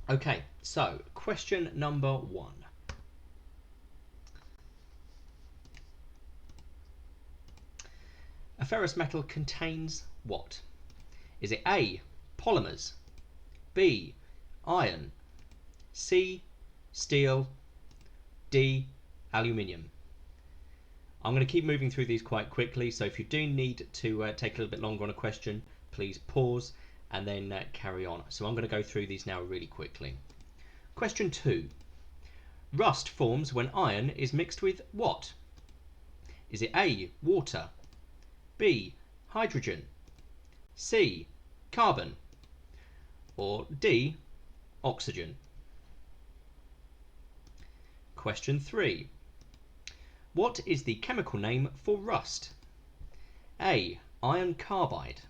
Okay, so question number 1. A ferrous metal contains what? Is it A, polymers, B, iron, C, steel, D, aluminium? I'm going to keep moving through these quite quickly, so if you do need to take a little bit longer on a question, please pause and then carry on. So I'm going to go through these now really quickly. Question 2. Rust forms when iron is mixed with what? Is it A, water, B, hydrogen, C, carbon, or D, oxygen? Question 3. What is the chemical name for rust? A, iron carbide,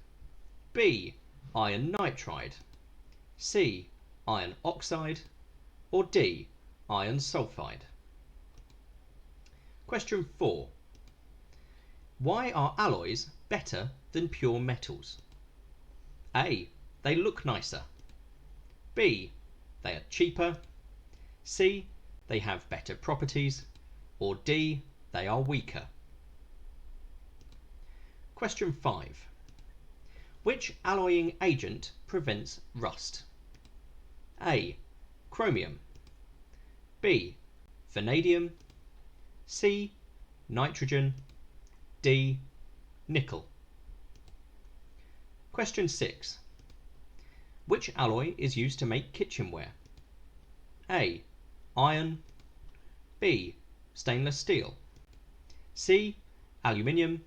B, iron nitride, C, iron oxide, or D, iron sulfide? Question 4. Why are alloys better than pure metals? A, they look nicer, B, they are cheaper, C, they have better properties, or D, they are weaker? Question 5. Which alloying agent prevents rust? A, chromium, B, vanadium, C, nitrogen, D, nickel? Question 6. Which alloy is used to make kitchenware? A, iron, B, stainless steel, C, aluminium,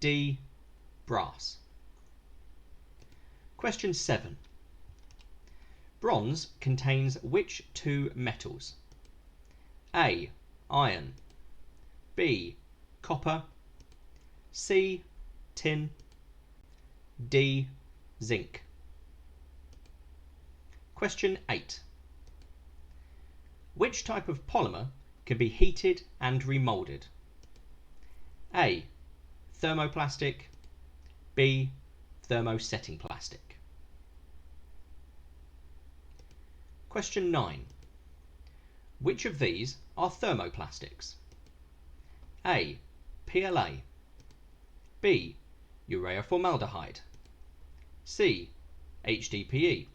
D, brass? Question 7. Bronze contains which two metals? A, iron, B, copper, C, tin, D, zinc? Question 8. Which type of polymer can be heated and remoulded? A, thermoplastic, B, thermosetting plastic? Question 9. Which of these are thermoplastics? A, PLA, B, urea formaldehyde, C, HDPE,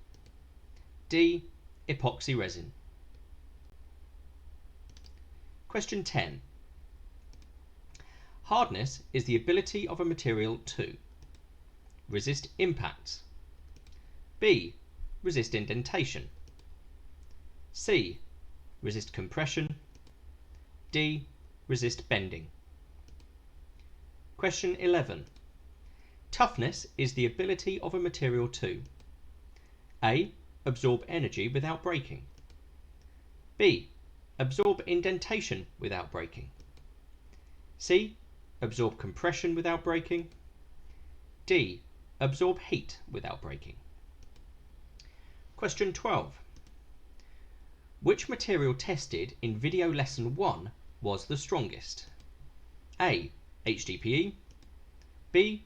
D, epoxy resin? Question 10. Hardness is the ability of a material to resist impacts, B, resist indentation, C, resist compression, D, resist bending? Question 11. Toughness is the ability of a material to A, absorb energy without breaking, B, absorb indentation without breaking, C, absorb compression without breaking, D, absorb heat without breaking? Question 12. Which material tested in video lesson 1 was the strongest? A, HDPE, B,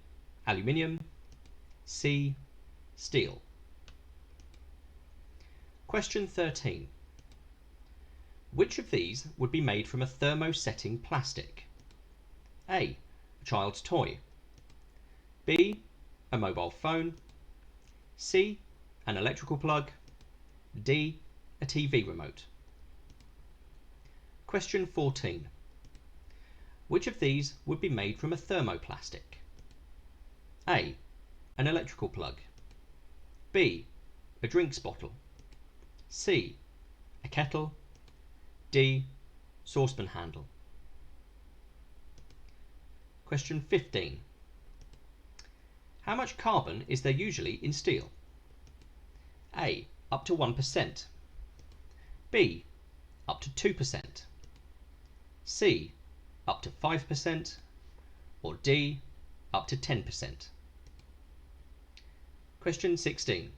aluminium, C, steel? Question 13. Which of these would be made from a thermosetting plastic? A, a child's toy, B, a mobile phone, C, an electrical plug, D, a TV remote? Question 14. Which of these would be made from a thermoplastic? A, an electrical plug, B, a drinks bottle, C, a kettle, D, saucepan handle? Question 15. How much carbon is there usually in steel? A, up to 1%, B, up to 2%, C, up to 5%, or D, up to 10%? Question 16.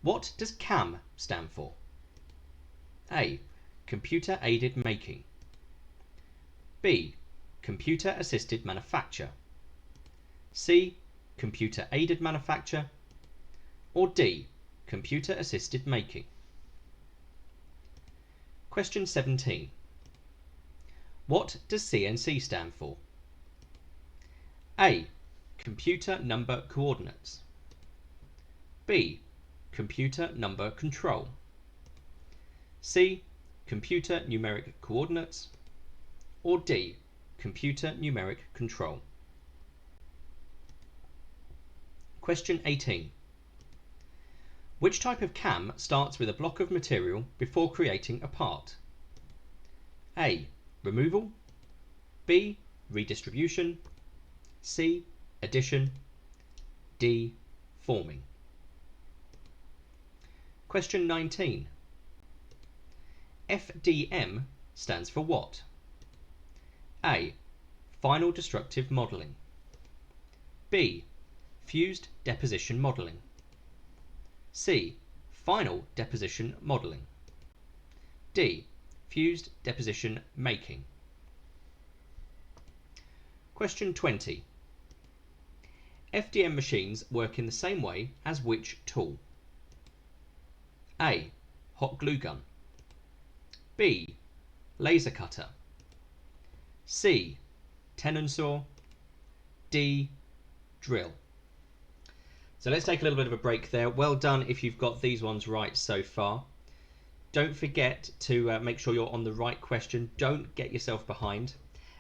What does CAM stand for? A, computer aided making, B, computer assisted manufacture, C, computer aided manufacture, or D, computer assisted making. Question 17. What does CNC stand for? A. Computer number coordinates. B. Computer number control. C. Computer numeric coordinates. Or D. Computer numeric control. Question 18. Which type of cam starts with a block of material before creating a part? A. Removal. B. Redistribution. C. Addition. D. Forming. Question 19. FDM stands for what? A. Final destructive modelling. B. Fused deposition modelling. C. Final deposition modelling. D. Fused deposition making. Question 20. FDM machines work in the same way as which tool? A. Hot glue gun. B. Laser cutter. C. Tenon saw. D. Drill. So let's take a little bit of a break there. Well done if you've got these ones right so far. Don't forget to make sure you're on the right question. Don't get yourself behind.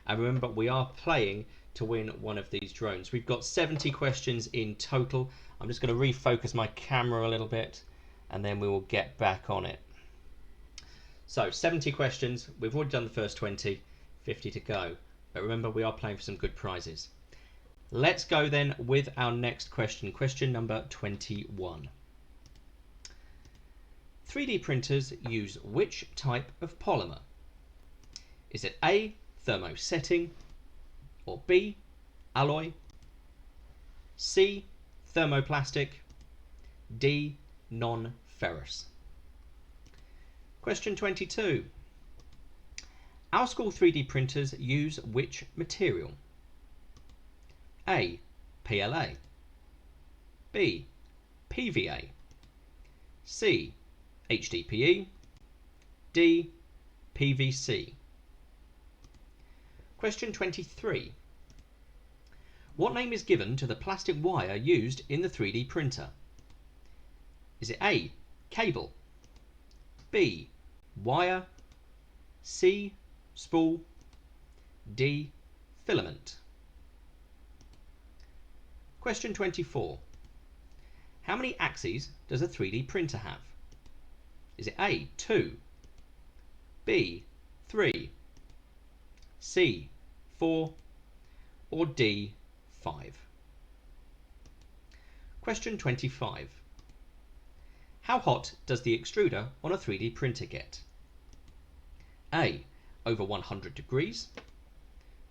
And remember, we are playing to win one of these drones. We've got 70 questions in total. I'm just going to refocus my camera a little bit and then we will get back on it. So 70 questions. We've already done the first 20, 50 to go. But remember, we are playing for some good prizes. Let's go then with our next question, question number 21. 3D printers use which type of polymer? Is it A. Thermosetting, or B. Alloy, C. Thermoplastic, D. Non-ferrous? Question 22. Our school 3D printers use which material? A. PLA, B. PVA, C. HDPE, D. PVC. Question 23. What name is given to the plastic wire used in the 3D printer? Is it A. Cable, B. Wire, C. Spool, D. Filament? Question 24. How many axes does a 3D printer have? Is it A. 2, B. 3, C. 4, or D. 5? Question 25. How hot does the extruder on a 3D printer get? A. Over 100 degrees,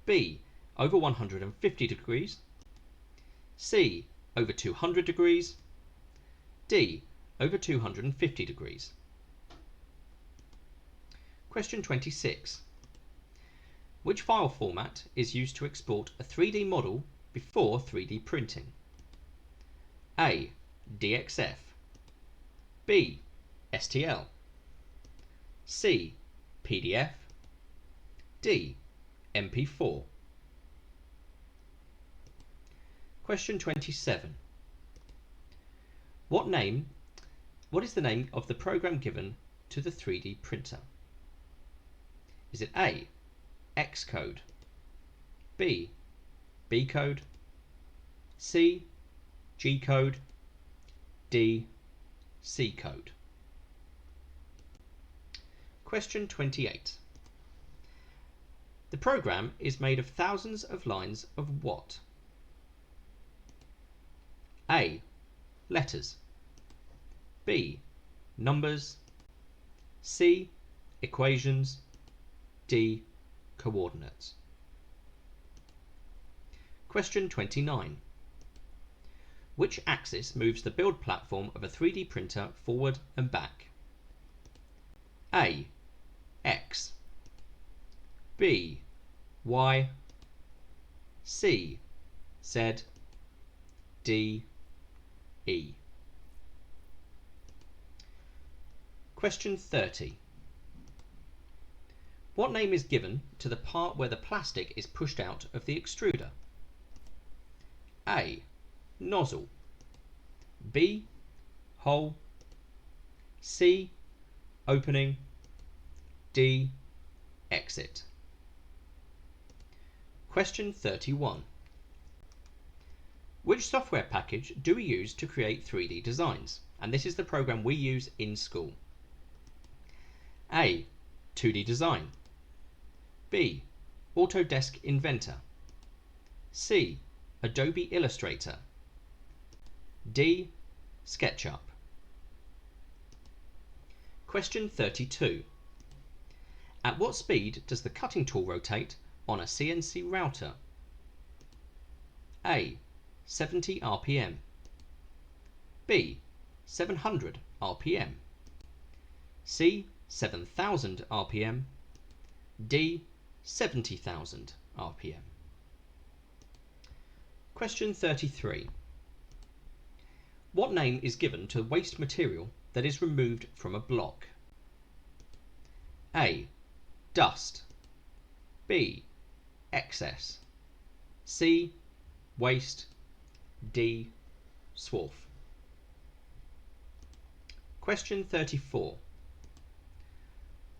B. Over 150 degrees, C. Over 200 degrees, D. Over 250 degrees. Question 26. Which file format is used to export a 3D model before 3D printing? A. DXF, B. STL, C. PDF, D. MP4. Question 27. What is the name of the program given to the 3D printer? Is it A. Xcode, B. B-code, C. G-code, D. C-code? Question 28. The program is made of thousands of lines of what? A. Letters, B. Numbers, C. Equations, D. Coordinates. Question 29. Which axis moves the build platform of a 3D printer forward and back? A. X, B. Y, C. Z, D. E. Question 30. What name is given to the part where the plastic is pushed out of the extruder? A. Nozzle. B. Hole. C. Opening. D. Exit. Question 31. Which software package do we use to create 3D designs? And this is the program we use in school. A. 2D Design. B. Autodesk Inventor. C. Adobe Illustrator. D. SketchUp. Question 32. At what speed does the cutting tool rotate on a CNC router? A. 70 RPM. B. 700 RPM. C. 7,000 RPM. D. 70,000 RPM. Question 33. What name is given to waste material that is removed from a block? A. Dust. B. Excess. C. Waste. D. Swarf. Question 34.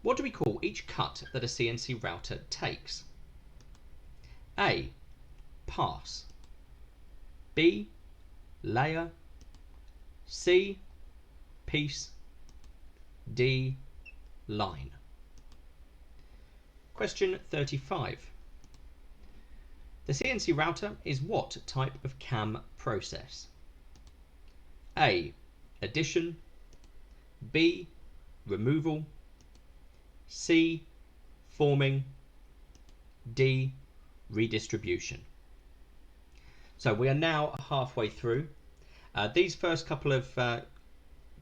What do we call each cut that a CNC router takes? A. Pass. B. Layer. C. Piece. D. Line. Question 35. The CNC router is what type of CAM process? A. Addition. B. Removal. C. Forming. D. Redistribution. So we are now halfway through. These first couple of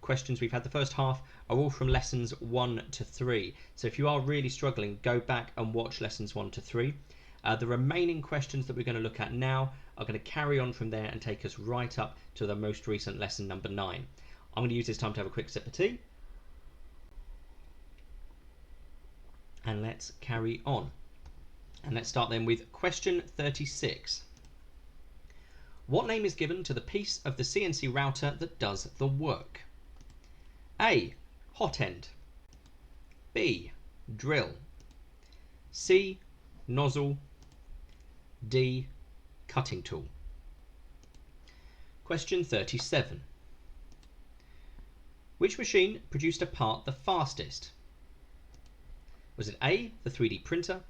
questions we've had, the first half, are all from lessons 1 to 3. So if you are really struggling, go back and watch lessons 1 to 3. The remaining questions that we're going to look at now are going to carry on from there and take us right up to the most recent lesson number 9. I'm going to use this time to have a quick sip of tea. And let's carry on. And let's start then with question 36. What name is given to the piece of the CNC router that does the work? A. Hot end. B. Drill. C. Nozzle. D. Cutting tool. Question 37. Which machine produced a part the fastest? Was it A. the 3D printer,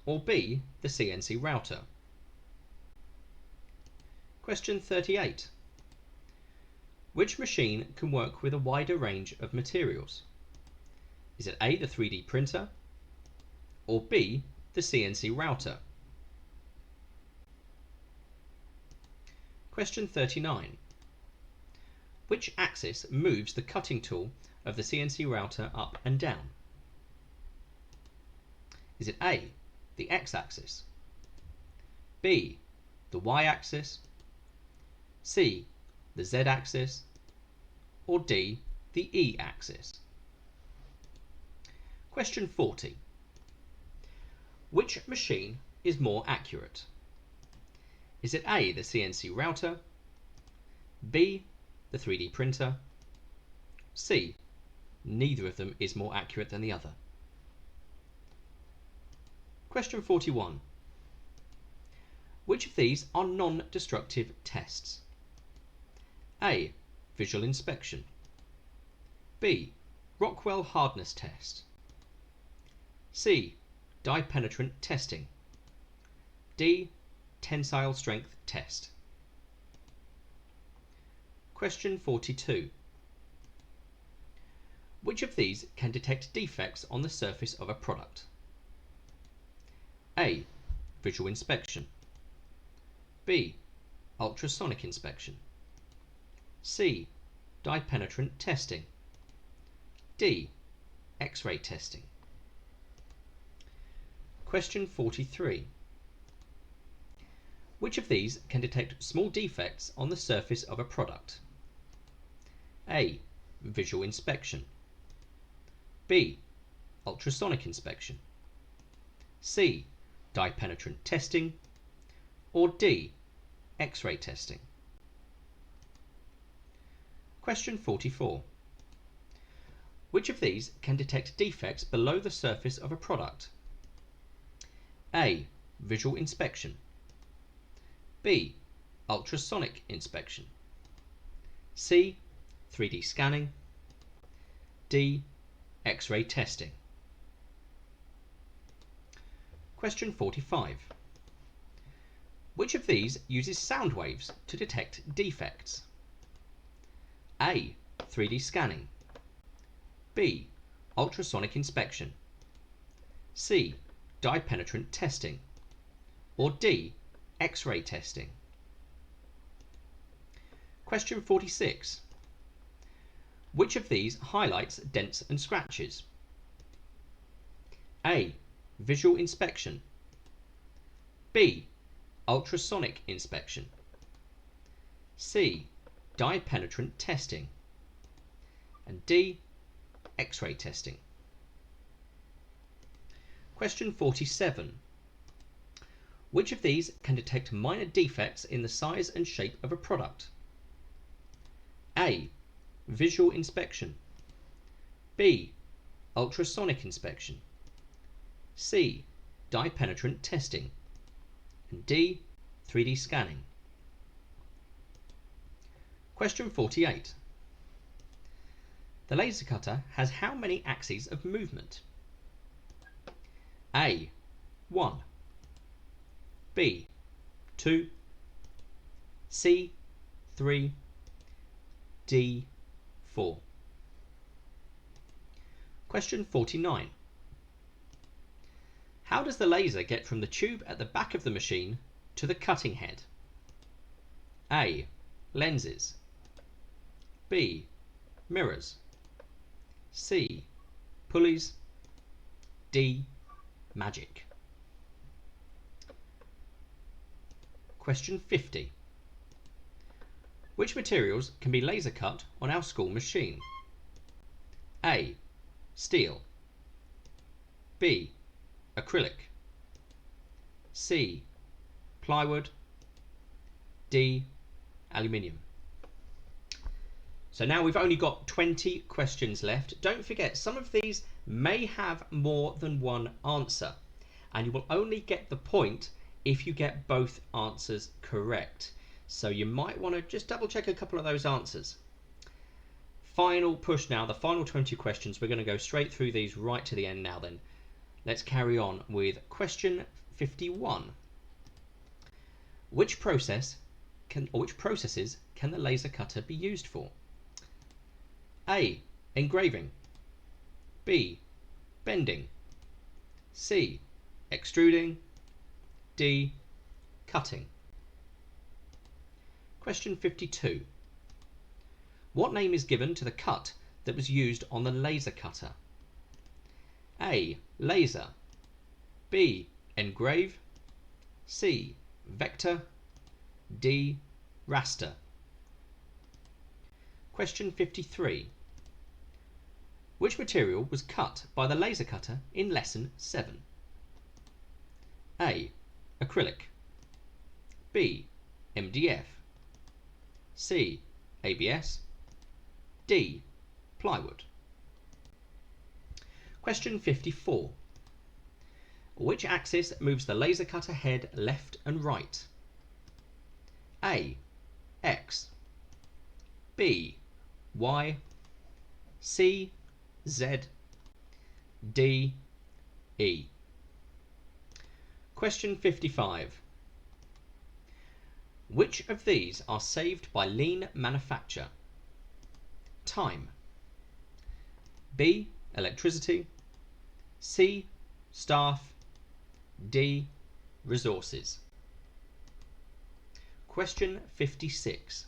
or B. the CNC router? Question 38. Which machine can work with a wider range of materials? Is it A. the 3D printer, or B. the CNC router? Question 39. Which axis moves the cutting tool of the CNC router up and down? Is it A. the x-axis, B. the y-axis, C. the z-axis, or D. the e-axis? Question 40. Which machine is more accurate? Is it A. the CNC router, B. the 3D printer, C. neither of them is more accurate than the other? Question 41. Which of these are non-destructive tests? A. Visual inspection. B. Rockwell hardness test. C. Die penetrant testing. D. Tensile strength test. Question 42. Which of these can detect defects on the surface of a product? A. Visual inspection. B. Ultrasonic inspection. C. Die penetrant testing. D. X-ray testing. Question 43. Which of these can detect small defects on the surface of a product? A. Visual inspection. B. Ultrasonic inspection, C. Dye penetrant testing, or D. X-ray testing? Question 44. Which of these can detect defects below the surface of a product? A. Visual inspection, B. Ultrasonic inspection, C. 3D scanning, D. X-ray testing? Question 45. Which of these uses sound waves to detect defects? A. 3D scanning, B. Ultrasonic inspection, C. Dye penetrant testing, or D. X-ray testing? Question 46. Which of these highlights dents and scratches? A. Visual inspection, B. Ultrasonic inspection, C. Dye penetrant testing, and D. X-ray testing? Question 47. Which of these can detect minor defects in the size and shape of a product? A. Visual inspection, B. Ultrasonic inspection, C. Dye penetrant testing, and D. 3D scanning? Question 48. The laser cutter has how many axes of movement? A. 1, B. 2, C. 3, D. 4? Question 49. How does the laser get from the tube at the back of the machine to the cutting head? A. Lenses, B. Mirrors, C. Pulleys, D. Magic? Question 50. Which materials can be laser cut on our school machine? A. Steel, B. Acrylic, C. Plywood, D. Aluminium? So now we've only got 20 questions left. Don't forget, some of these may have more than one answer, and you will only get the point if you get both answers correct. So you might want to just double check a couple of those answers. Final push now, the final 20 questions. We're going to go straight through these right to the end now then. Let's carry on with question 51. Which processes can the laser cutter be used for? A. Engraving, B. Bending, C. Extruding, D. Cutting? Question 52. What name is given to the cut that was used on the laser cutter? A. Laser, B. Engrave, C. Vector, D. Raster? Question 53. Which material was cut by the laser cutter in lesson 7? A. Acrylic, B. MDF, C. ABS, D. Plywood? Question 54. Which axis moves the laser cutter head left and right? A. X, B. Y, C. Z, D. E? Question 55. Which of these are saved by lean manufacture? Time, B. Electricity, C. Staff, D. Resources? Question 56.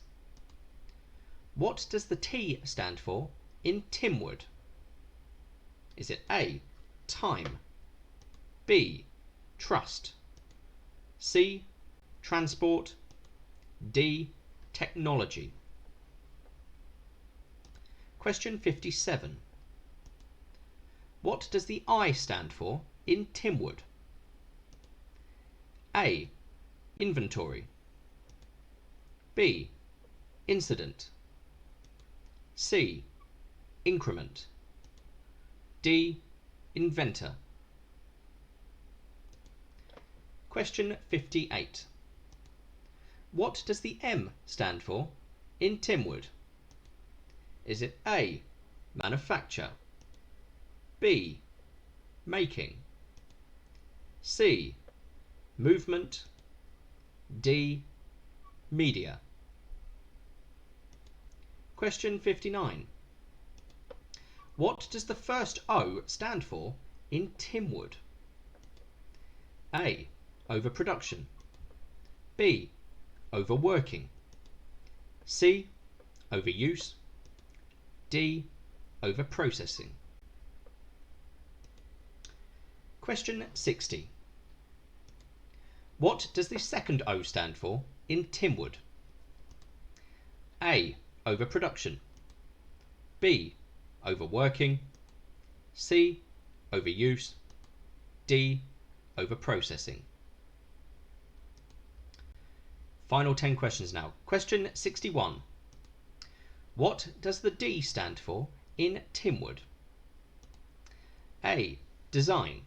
What does the T stand for in Timwood? Is it A. Time, B. Trust, C. Transport, D. Technology? Question 57. What does the I stand for in Timwood? A. Inventory. B. Incident. C. Increment. D. Inventor. Question 58. What does the M stand for in Timwood? Is it A. Manufacture, B. Making, C. Movement, D. Media? Question 59. What does the first O stand for in Timwood? A. Overproduction, B. Overworking, C. Overuse, D. Overprocessing. Question 60. What does the second O stand for in Timwood? A. Overproduction, B. Overworking, C. Overuse, D. Overprocessing. Final 10 questions now. Question 61. What does the D stand for in Timwood? A. Design,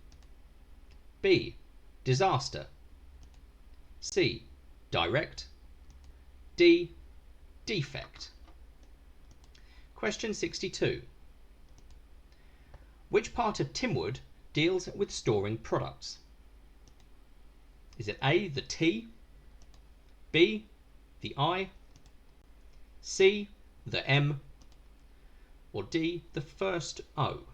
B. Disaster, C. Direct, D. Defect. Question 62. Which part of Timwood deals with storing products? Is it A. the T, B. the I, C. the M, or D. the first O?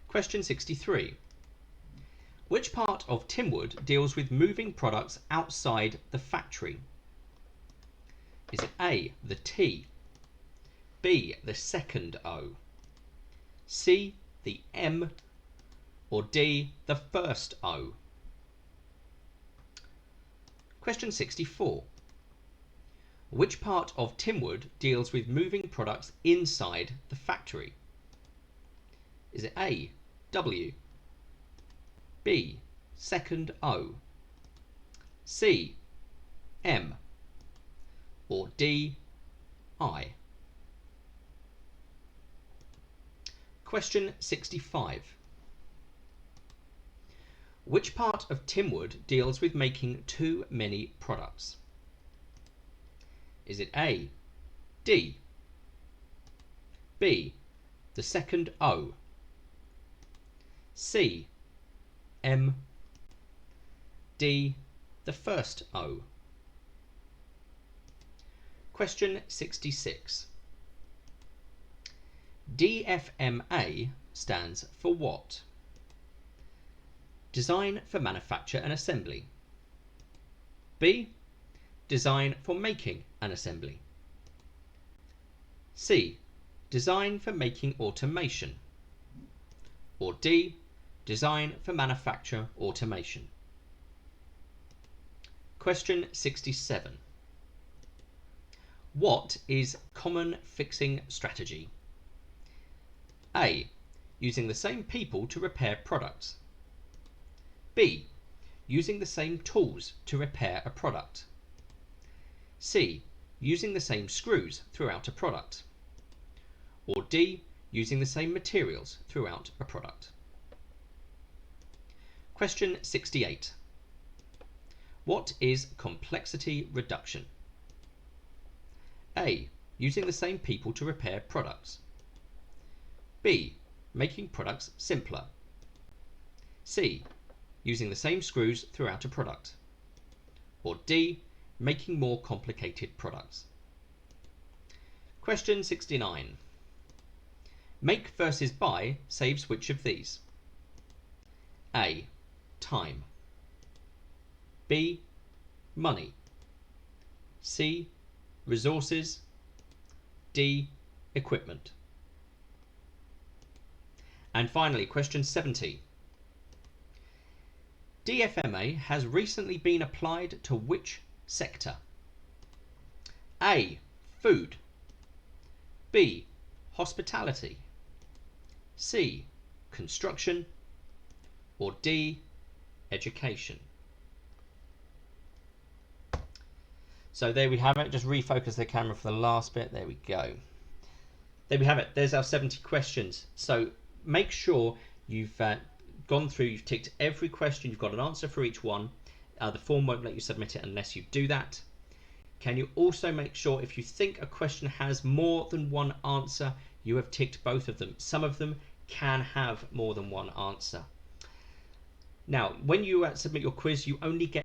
Question 63. Which part of Timwood deals with moving products outside the factory? Is it A. the T, B. the second O, C. the M, or D. the first O? Question 64. Which part of Timwood deals with moving products inside the factory? Is it A. W, B. second O, C. M, or D. I? Question 65. Which part of Timwood deals with making too many products? Is it A. D, B. the second O, C. M, D. the first O? Question 66. DFMA stands for what? Design for manufacture and assembly, B. Design for making and assembly, C. Design for making automation, or D. Design for manufacture automation? Question 67. What is common fixing strategy? A. Using the same people to repair products, B. Using the same tools to repair a product, C. Using the same screws throughout a product, or D. Using the same materials throughout a product? Question 68. What is complexity reduction? A. Using the same people to repair products, B. Making products simpler, C. Using the same screws throughout a product, or D. Making more complicated products? Question 69. Make versus buy saves which of these? A. Time, B. Money, C. Resources, D. Equipment? And finally, question 70. DFMA has recently been applied to which sector? A. Food, B. hospitality, C, construction, or D, education? So there we have it. Just refocus the camera for the last bit. There we go. There we have it. There's our 70 questions. So make sure you've gone through, you've ticked every question, you've got an answer for each one. The form won't let you submit it unless you do that. Can you also make sure if you think a question has more than one answer, you have ticked both of them? Some of them can have more than one answer. Now, when you submit your quiz, you only get